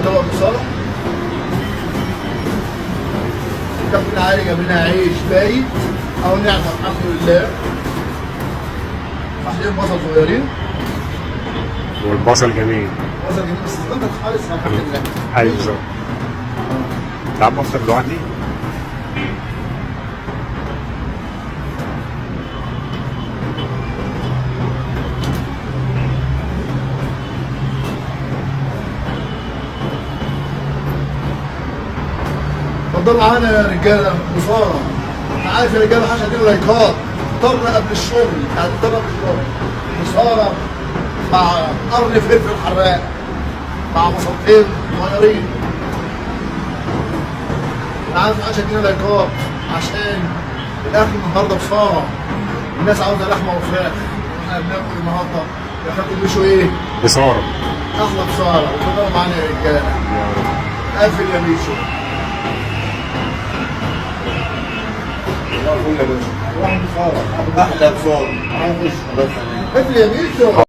طبق بصالة. كابتن علي جاب لنا عيش بايت او نعمة الحمد لله. محشيين بصل صغيرين. والبصل جميل. بصل جميل بس صغير خالص الحمد لله. ايوه بالظبط. تعال افطر لوحدي. اتفضلوا معانا يا رجاله بصاره. انا عارف يا رجاله 10 لايكات. فطرنا قبل الشغل، يعني فطرنا قبل الشغل. بصاره مع قرن فلفل حراق مع بصلتين صغيرين. انا عارف 10 لايكات عشان الاكل النهارده بصاره. الناس عاوزه لحمه وفراخ، واحنا بناكل النهارده بناكل بشو ايه؟ بصارة. احلى بصاره. اتفضلوا معانا يا رجاله. يا رب. قفل يا بيشو. واحد بصارة. احلى بصارة. قفل يا بيشو.